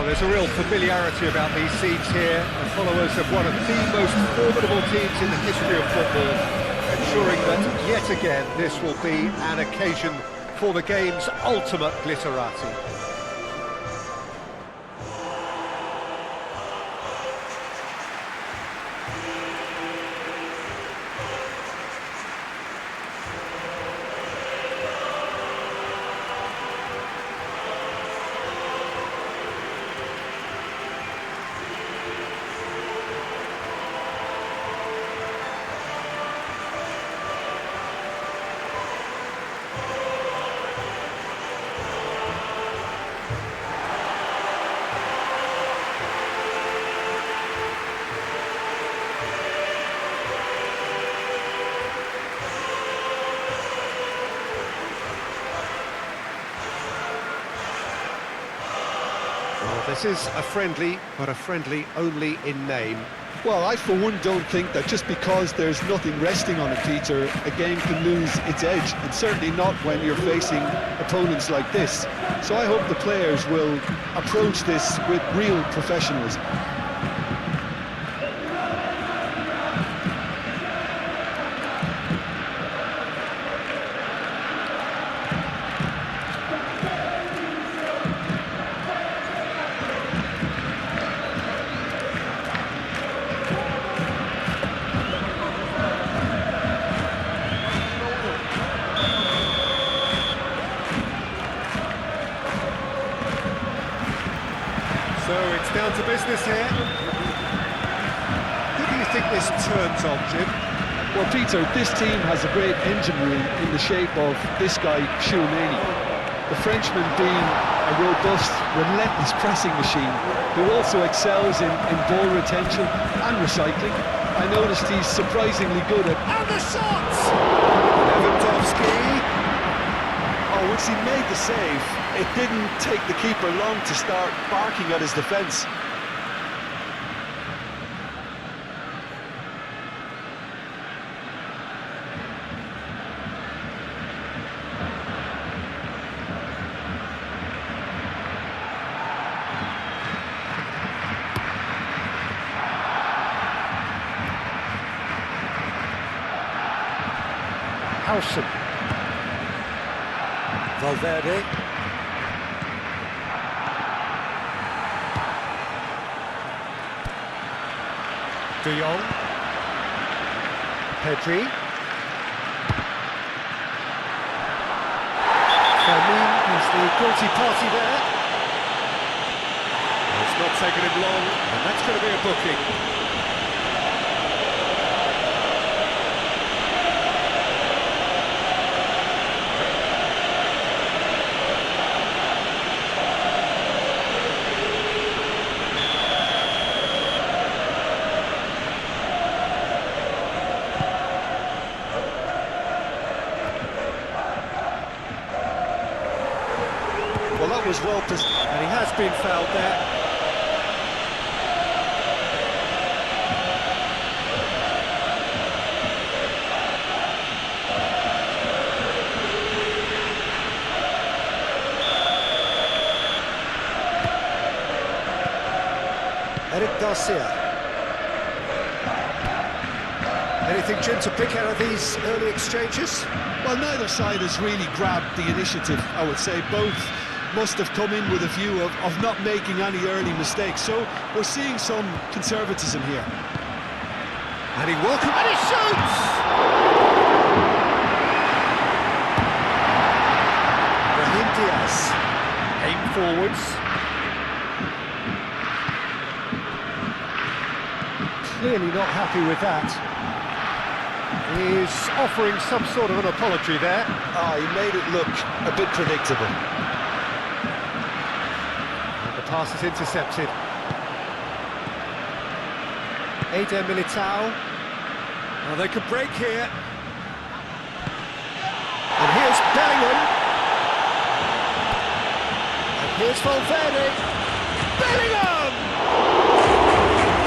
Well, there's a real familiarity about these scenes here, the followers of one of the most formidable teams in the history of football, ensuring that yet again this will be an occasion for the game's ultimate glitterati. This is a friendly, but a friendly only in name. Well, I for one don't think that just because there's nothing resting on it, Peter, a game can lose its edge, and certainly not when you're facing opponents like this. So I hope the players will approach this with real professionalism. So it's down to business here. Who do you think this turns on, Jim? Well, Peter, this team has a great engine room in the shape of this guy, Chouameni. The Frenchman being a robust, relentless pressing machine who also excels in ball retention and recycling. I noticed he's surprisingly good at... And the shots! Lewandowski. Oh, once he made the save, it didn't take the keeper long to start barking at his defence. Howson. Valverde. De Jong. Pedri. Fermin is the guilty party there. It's not taken him long, and that's going to be a booking. Well, that was well positioned. And he has been fouled there. Eric Garcia. Anything, Jim, to pick out of these early exchanges? Well, neither side has really grabbed the initiative, I would say. Both must have come in with a view of not making any early mistakes. So we're seeing some conservatism here. And he welcomes... And he shoots! Brahim Diaz. Aim forwards. Clearly not happy with that. He's offering some sort of an apology there. He made it look a bit predictable. And the pass is intercepted. Eder Militao. Well, they could break here. And here's Bellingham. And here's Valverde. Bellingham!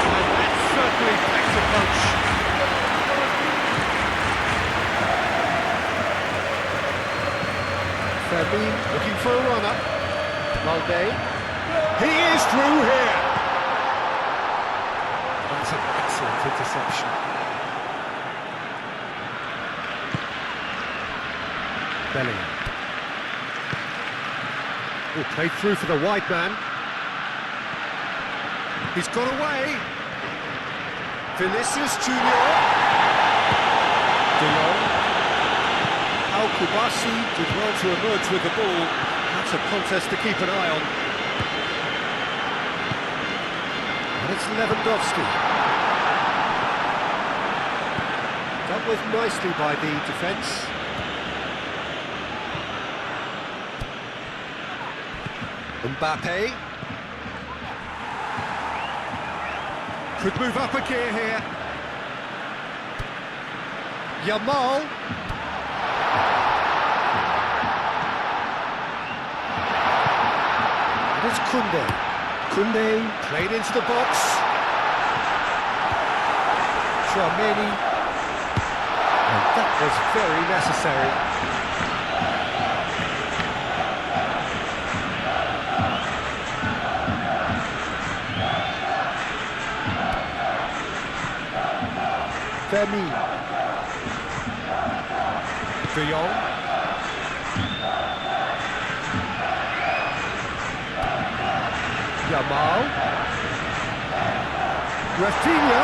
And that certainly packs a punch. Fermin looking for a run-up. Valde. He is through here. That's an excellent interception. Bellingham. Oh, played through for the wide man. He's got away. Vinicius Junior. De Jong. Al-Kubasi did well to emerge with the ball. That's a contest to keep an eye on. And it's Lewandowski. Dealt with nicely by the defence. Mbappe. Could move up a gear here. Yamal. And it's Koundé. Koundé played into the box. Tchouaméni. And that was very necessary. Vermeer. De Jong. Yamal. Rafinha.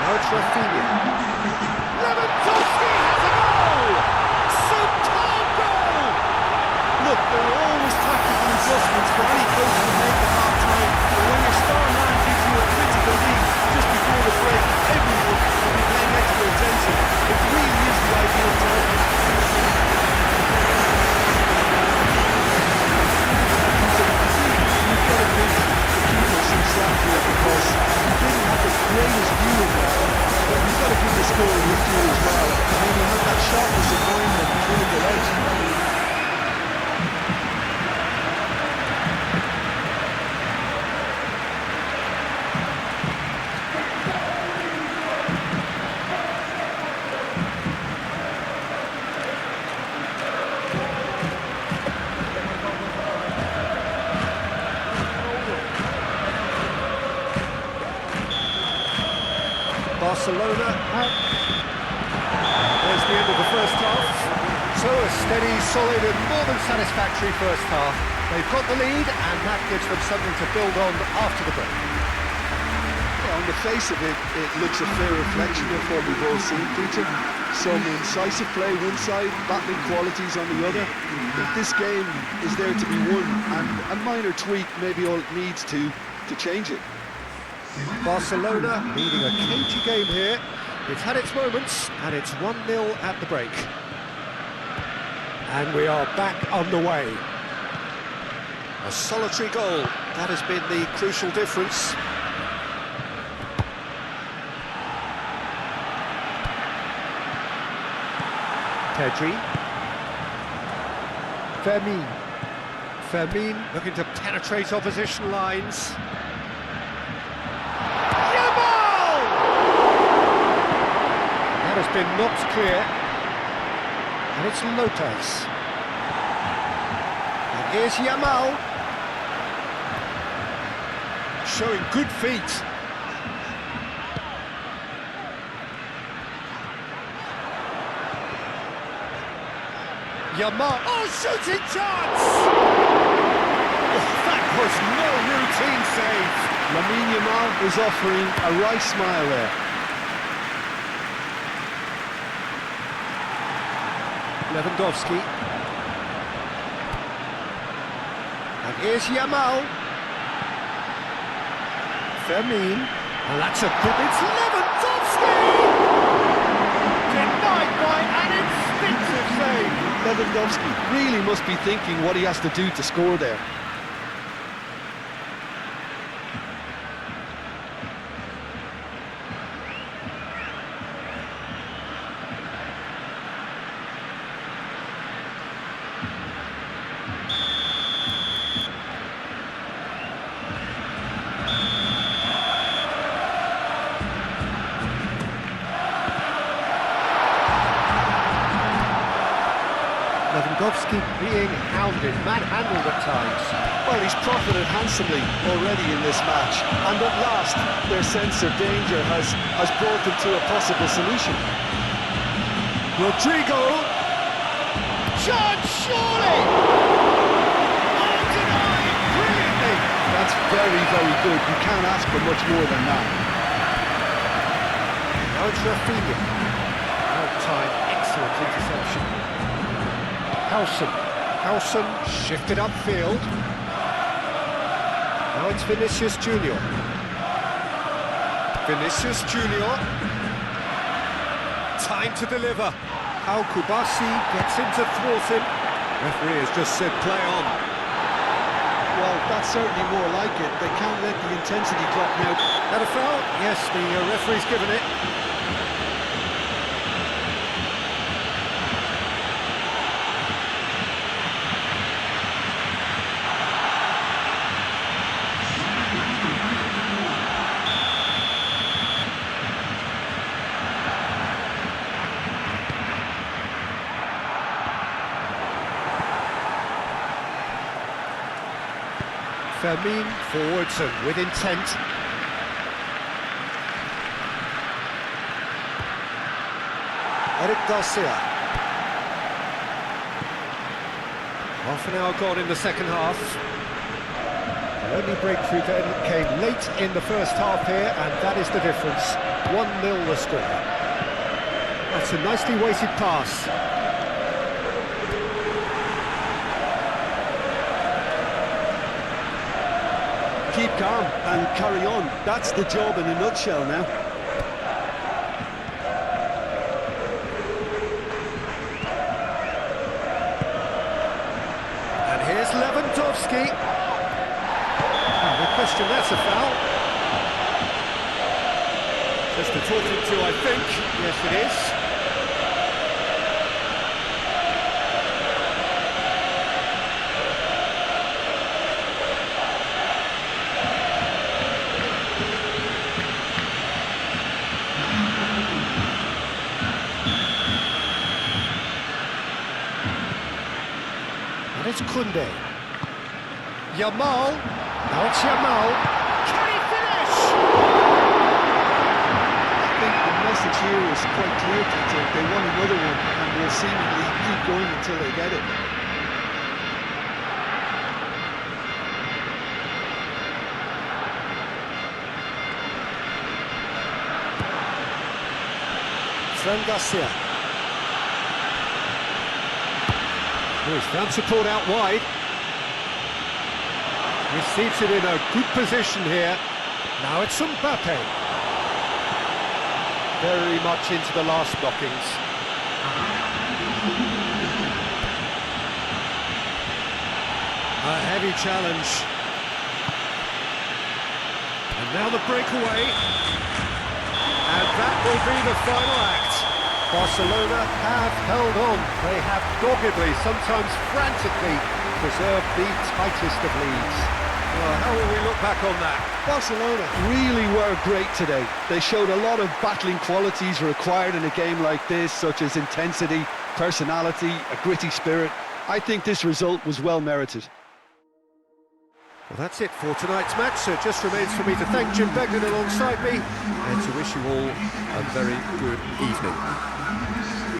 Now it's Rafinha. Lewandowski has a goal! Superb goal! Look, there are always tactical adjustments for any coach to make at half-time, but when your star man gives you a critical lead just before the break, everyone will be paying extra attention. It really is the ideal time. You've got to give the keeper some slack here because he didn't have the greatest view of that, but you've got to give the score his due as well. I mean, he had that sharpness of mind and clinical edge. Barcelona out. There's the end of the first half. So a steady, solid and more than satisfactory first half. They've got the lead and that gives them something to build on after the break. Yeah, on the face of it, it looks a fair reflection of what we've all seen, Peter. Some incisive play one side, battling qualities on the other. I think this game is there to be won, and a minor tweak maybe all it needs to change it. Barcelona leading a cagey game here. It's had its moments, and it's 1-0 at the break. And we are back underway. A solitary goal, that has been the crucial difference. Pedri. Fermin looking to penetrate opposition lines. Has been knocked clear, and it's Lopez. And here's Yamal, showing good feet. Yamal, oh, shooting chance! Oh, that was no routine save. Lamine Yamal is offering a right smile there. Lewandowski. And here's Yamal. Fermin. And that's a good... It's Lewandowski! Denied by an instinctive save. Lewandowski really must be thinking what he has to do to score there. Lewandowski being hounded, manhandled at times. Well, he's profited handsomely already in this match, and at last their sense of danger has brought them to a possible solution. Rodrigo! Shot, surely! Oh, denied brilliantly! That's very, very good. You can't ask for much more than that. Now it's Rafinha. Out-time, excellent interception. Howson shifted upfield. Now it's Vinicius Junior. Vinicius Junior. Time to deliver. How Kubasi gets him to thwart him. Referee has just said play on. Well, that's certainly more like it. They can't let the intensity drop now. That a foul? Yes, the referee's given it. Fermin forwards and with intent. Eric Garcia. Half an hour gone in the second half. The only breakthrough then came late in the first half here, and that is the difference. 1-0 the score. That's a nicely weighted pass. Keep calm and carry on. That's the job in a nutshell now. And here's Lewandowski. No question, that's a foul. Just a talking to, I think. Yes, it is. And it's Koundé. Yamal. Now it's Yamal. Can he finish? I think the message here is quite clear to them. They want another one, and will seemingly keep going until they get it. Fran Garcia. He's found support out wide. Receives it in a good position here. Now it's Mbappe. Very much into the last blockings. A heavy challenge. And now the breakaway. And that will be the final act. Barcelona have held on. They have doggedly, sometimes frantically, preserved the tightest of leads. Well, how will we look back on that? Barcelona really were great today. They showed a lot of battling qualities required in a game like this, such as intensity, personality, a gritty spirit. I think this result was well merited. Well, that's it for tonight's match, so it just remains for me to thank Jim Begnan alongside me and to wish you all a very good evening.